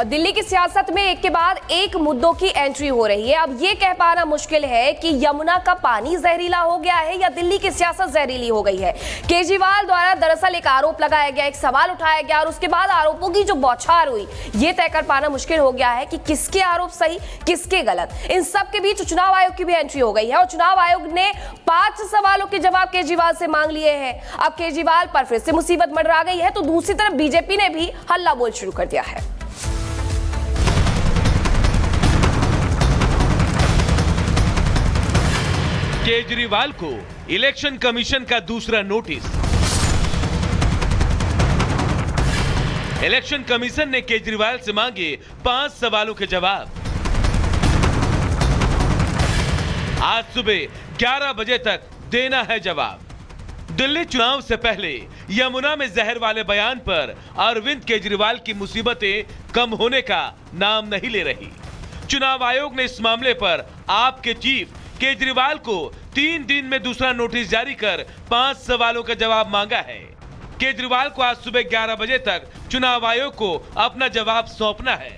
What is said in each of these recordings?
और दिल्ली की सियासत में एक के बाद एक मुद्दों की एंट्री हो रही है। अब ये कह पाना मुश्किल है कि यमुना का पानी जहरीला हो गया है या दिल्ली की सियासत जहरीली हो गई है। केजरीवाल द्वारा दरअसल एक आरोप लगाया गया, एक सवाल उठाया गया और उसके बाद आरोपों की जो बौछार हुई, ये तय कर पाना मुश्किल हो गया है कि किसके आरोप सही, किसके गलत। इन सब के बीच चुनाव आयोग की भी एंट्री हो गई है और चुनाव आयोग ने 5 सवालों के जवाब केजरीवाल से मांग लिए हैं। अब केजरीवाल पर फिर से मुसीबत मंडरा गई है तो दूसरी तरफ बीजेपी ने भी हल्ला बोल शुरू कर दिया है। केजरीवाल को इलेक्शन कमीशन का दूसरा नोटिस। इलेक्शन कमीशन ने केजरीवाल से मांगे 5 सवालों के जवाब। आज सुबह 11 बजे तक देना है जवाब। दिल्ली चुनाव से पहले यमुना में जहर वाले बयान पर अरविंद केजरीवाल की मुसीबतें कम होने का नाम नहीं ले रही। चुनाव आयोग ने इस मामले पर आपके चीफ केजरीवाल को 3 दिन में दूसरा नोटिस जारी कर 5 सवालों का जवाब मांगा है। केजरीवाल को आज सुबह 11 बजे तक चुनाव आयोग को अपना जवाब सौंपना है।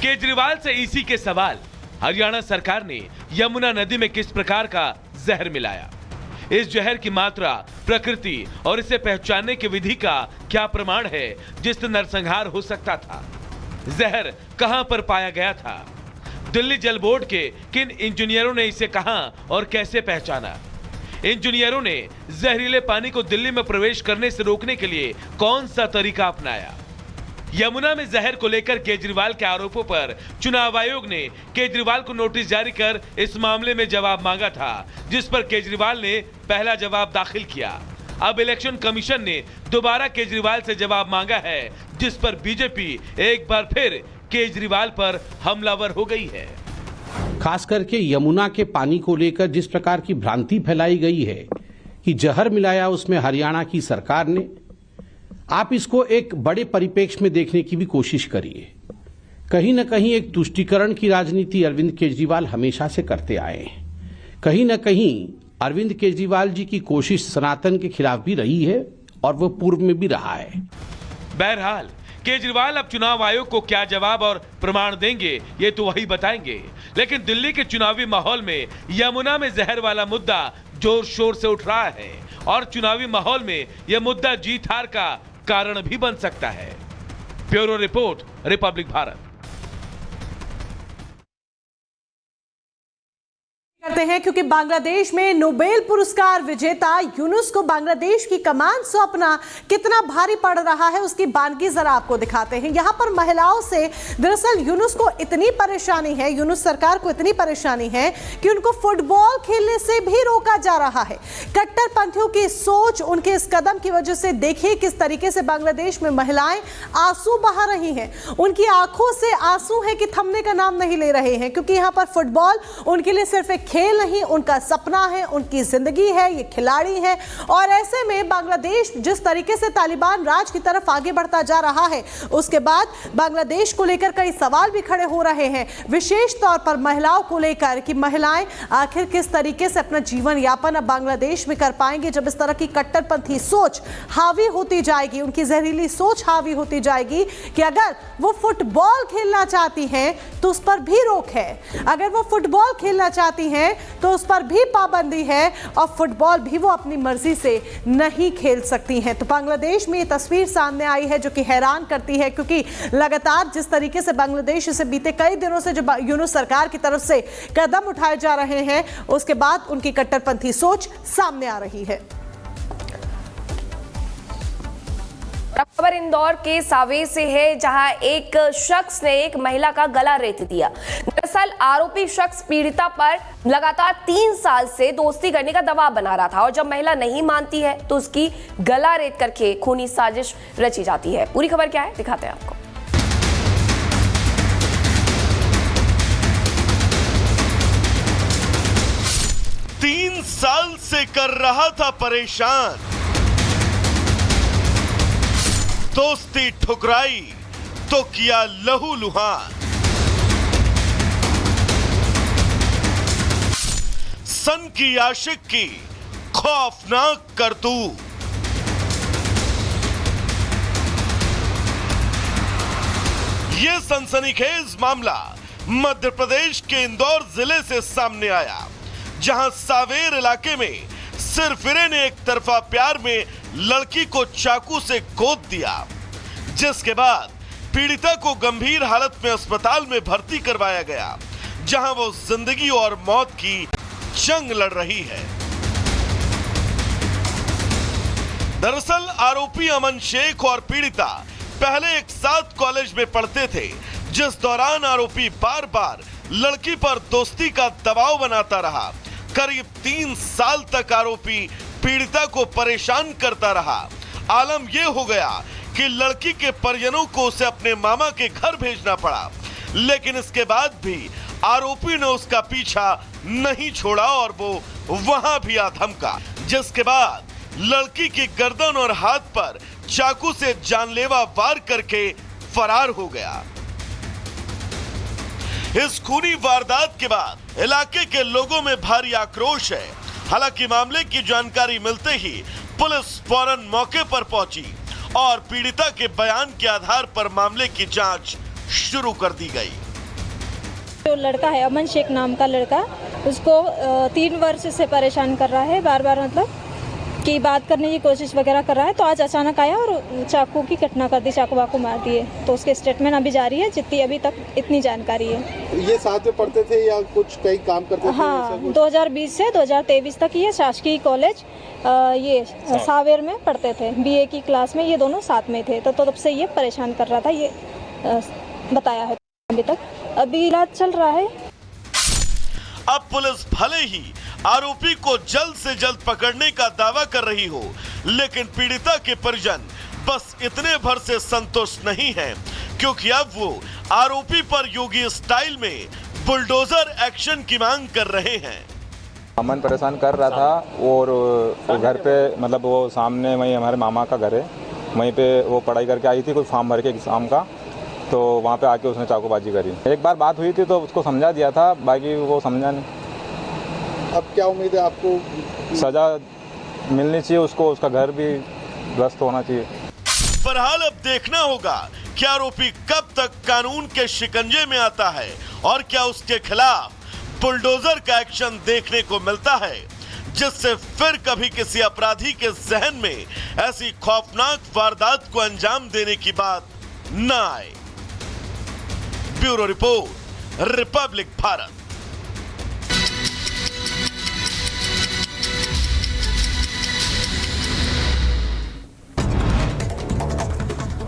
केजरीवाल से इसी के सवाल। हरियाणा सरकार ने यमुना नदी में किस प्रकार का जहर मिलाया, इस जहर की मात्रा, प्रकृति और इसे पहचानने की विधि का क्या प्रमाण है जिससे नरसंहार हो सकता था। जहर कहां पर पाया गया था, दिल्ली जल बोर्ड के किन इंजीनियरों ने इसे कहां और कैसे पहचाना, इंजीनियरों ने जहरीले पानी को दिल्ली में प्रवेश करने से रोकने के लिए कौन सा तरीका अपनाया। यमुना में जहर को लेकर केजरीवाल के आरोपों पर चुनाव आयोग ने केजरीवाल को नोटिस जारी कर इस मामले में जवाब मांगा था, जिस पर केजरीवाल ने पहला जवाब दाखिल किया। अब इलेक्शन कमीशन ने दोबारा केजरीवाल से जवाब मांगा है, जिस पर बीजेपी एक बार फिर केजरीवाल पर हमलावर हो गई है। खास करके यमुना के पानी को लेकर जिस प्रकार की भ्रांति फैलाई गई है कि जहर मिलाया उसमें हरियाणा की सरकार ने, आप इसको एक बड़े परिप्रेक्ष्य में देखने की भी कोशिश करिए। कहीं न कहीं एक तुष्टीकरण की राजनीति अरविंद केजरीवाल हमेशा से करते आए हैं। कहीं न कहीं अरविंद केजरीवाल जी की कोशिश सनातन के खिलाफ भी रही है और वो पूर्व में भी रहा है। बहरहाल केजरीवाल अब चुनाव आयोग को क्या जवाब और प्रमाण देंगे ये तो वही बताएंगे, लेकिन दिल्ली के चुनावी माहौल में यमुना में जहर वाला मुद्दा जोर शोर से उठ रहा है और चुनावी माहौल में यह मुद्दा जीत हार का कारण भी बन सकता है। Bureau report, Republic Bharat. करते हैं क्योंकि बांग्लादेश में नोबेल पुरस्कार विजेता यूनुस को बांग्लादेश की कमान सौंपना कितना भारी पड़ रहा है उसकी बानगी जरा आपको दिखाते हैं। यहां पर महिलाओं से दरअसल यूनुस को इतनी परेशानी है, यूनुस सरकार को इतनी परेशानी है कि उनको फुटबॉल खेलने से भी रोका जा रहा है। कट्टरपंथियों की सोच, उनके इस कदम की वजह से देखिए किस तरीके से बांग्लादेश में महिलाएं आंसू बहा रही हैं। उनकी आंखों से आंसू है कि थमने का नाम नहीं ले रहे हैं, क्योंकि यहां पर फुटबॉल उनके लिए सिर्फ एक खेल नहीं, उनका सपना है, उनकी जिंदगी है, ये खिलाड़ी है। और ऐसे में बांग्लादेश जिस तरीके से तालिबान राज की तरफ आगे बढ़ता जा रहा है, उसके बाद बांग्लादेश को लेकर कई सवाल भी खड़े हो रहे हैं, विशेष तौर पर महिलाओं को लेकर कि महिलाएं आखिर किस तरीके से अपना जीवन यापन अब बांग्लादेश में कर पाएंगे जब इस तरह की कट्टरपंथी सोच हावी होती जाएगी, उनकी जहरीली सोच हावी होती जाएगी कि अगर वो फुटबॉल खेलना चाहती हैं तो उस पर भी रोक है, अगर वो फुटबॉल खेलना चाहती हैं तो उस पर भी पाबंदी है और फुटबॉल भी वो अपनी मर्जी से नहीं खेल सकती हैं। तो बांग्लादेश में ये तस्वीर सामने आई है जो कि हैरान करती है, क्योंकि लगातार जिस तरीके से बांग्लादेश से बीते कई दिनों से जो यूनुस सरकार की तरफ से कदम उठाए जा रहे हैं, उसके बाद उनकी कट्टरपंथी सोच सामने आ रही है। खबर इंदौर के सावे से है, जहां एक शख्स ने एक महिला का गला रेत दिया। दरअसल आरोपी शख्स पीड़िता पर लगातार 3 साल से दोस्ती करने का दबाव बना रहा था और जब महिला नहीं मानती है तो उसकी गला रेत करके खूनी साजिश रची जाती है। पूरी खबर क्या है दिखाते हैं आपको। 3 साल से कर रहा था परेशान, दोस्ती ठुकराई तो किया लहूलुहान। सन की आशिक की खौफनाक करतूत, ये सनसनीखेज मामला मध्य प्रदेश के इंदौर जिले से सामने आया, जहां सावेर इलाके में सिरफिरे ने एक तरफा प्यार में लड़की को चाकू से गोद दिया, जिसके बाद पीड़िता को गंभीर हालत में अस्पताल में भर्ती करवाया गया, जहां वो जिंदगी और मौत की जंग लड़ रही है। दरअसल आरोपी अमन शेख और पीड़िता पहले एक साथ कॉलेज में पढ़ते थे, जिस दौरान आरोपी बार बार लड़की पर दोस्ती का दबाव बनाता रहा। करीब 3 साल तक आरोपी पीड़िता को परेशान करता रहा। आलम यह हो गया कि लड़की के परिजनों को उसे अपने मामा के घर भेजना पड़ा, लेकिन इसके बाद भी आरोपी ने उसका पीछा नहीं छोड़ा और वो वहां भी आ धमका, जिसके बाद लड़की की गर्दन और हाथ पर चाकू से जानलेवा वार करके फरार हो गया। इस खूनी वारदात के बाद इलाके के लोगों में भारी आक्रोश है। हालांकि मामले की जानकारी मिलते ही पुलिस फौरन मौके पर पहुंची और पीड़िता के बयान के आधार पर मामले की जांच शुरू कर दी गई। जो लड़का है अमन शेख नाम का लड़का, उसको 3 वर्ष से परेशान कर रहा है, बार बार मतलब कि बात करने की कोशिश वगैरह कर रहा है। तो आज अचानक आया और चाकू की घटना कर दी, चाकू वाकू मार दिए। तो उसके स्टेटमेंट अभी जारी है, जितनी अभी तक इतनी जानकारी है। ये साथ में पढ़ते थे या कुछ कई काम करते थे? हाँ, 2020 से 2023 तक ये शासकीय कॉलेज ये सावेर में पढ़ते थे। BA की क्लास में ये दोनों साथ में थे। तो तब से ये परेशान कर रहा था, ये बताया है। अभी इलाज चल रहा है। अब पुलिस भले ही आरोपी को जल्द से जल्द पकड़ने का दावा कर रही हो, लेकिन पीड़िता के परिजन बस इतने भर से संतुष्ट नहीं हैं, क्योंकि अब वो आरोपी पर योगी स्टाइल में बुलडोजर एक्शन की मांग कर रहे हैं। अमन परेशान कर रहा था और घर पे मतलब वो सामने वहीं हमारे मामा का घर है, वहीं पे वो पढ़ाई करके आई थी, कोई फॉर्म भर के एग्जाम का, तो वहाँ पे आके उसने चाकूबाजी करी। एक बार बात हुई थी तो उसको समझा दिया था, बाकी वो समझा नहीं। अब क्या उम्मीद है आपको? सजा मिलनी चाहिए उसको, उसका घर भी ध्वस्त होना चाहिए। बहरहाल अब देखना होगा कि आरोपी कब तक कानून के शिकंजे में आता है और क्या उसके खिलाफ बुलडोजर का एक्शन देखने को मिलता है, जिससे फिर कभी किसी अपराधी के जहन में ऐसी खौफनाक वारदात को अंजाम देने की बात न आए। Bureau report, Republic Bharat.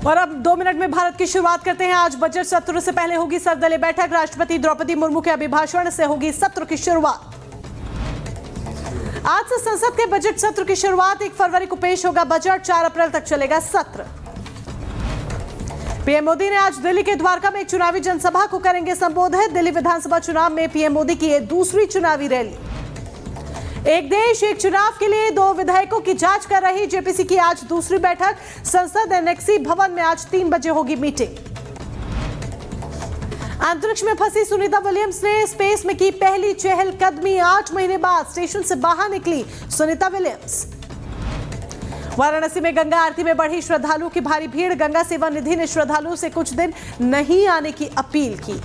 और अब 2 मिनट में भारत की शुरुआत करते हैं। आज बजट सत्र से पहले होगी सर्वदलीय बैठक। राष्ट्रपति द्रौपदी मुर्मू के अभिभाषण से होगी सत्र की शुरुआत। आज से संसद के बजट सत्र की शुरुआत। 1 फरवरी को पेश होगा बजट, 4 अप्रैल तक चलेगा सत्र। पीएम मोदी ने आज दिल्ली के द्वारका में एक चुनावी जनसभा को करेंगे संबोधित। दिल्ली विधानसभा चुनाव में पीएम मोदी की ये दूसरी चुनावी रैली। एक देश एक चुनाव के लिए 2 विधेयकों की जांच कर रही जेपीसी की आज दूसरी बैठक। संसद एनेक्सी भवन में आज 3 बजे होगी मीटिंग। अंतरिक्ष में फंसी सुनीता विलियम्स ने स्पेस में की पहली चहलकदमी। 8 महीने बाद स्टेशन से बाहर निकली सुनीता विलियम्स। वाराणसी में गंगा आरती में बढ़ी श्रद्धालुओं की भारी भीड़। गंगा सेवा निधि ने श्रद्धालुओं से कुछ दिन नहीं आने की अपील की।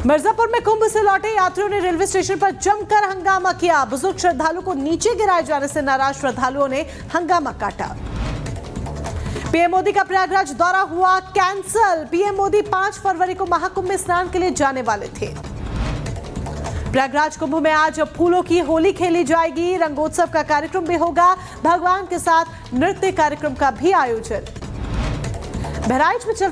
मिर्जापुर में कुंभ से लौटे यात्रियों ने रेलवे स्टेशन पर जमकर हंगामा किया। बुजुर्ग श्रद्धालुओं को नीचे गिराए जाने से नाराज श्रद्धालुओं ने हंगामा काटा। पीएम मोदी का प्रयागराज दौरा हुआ कैंसल। पीएम मोदी 5 फरवरी को महाकुंभ में स्नान के लिए जाने वाले थे। प्रयागराज कुंभ में आज फूलों की होली खेली जाएगी। रंगोत्सव का कार्यक्रम भी होगा। भगवान के साथ नृत्य कार्यक्रम का भी आयोजन। बहराइच में चलते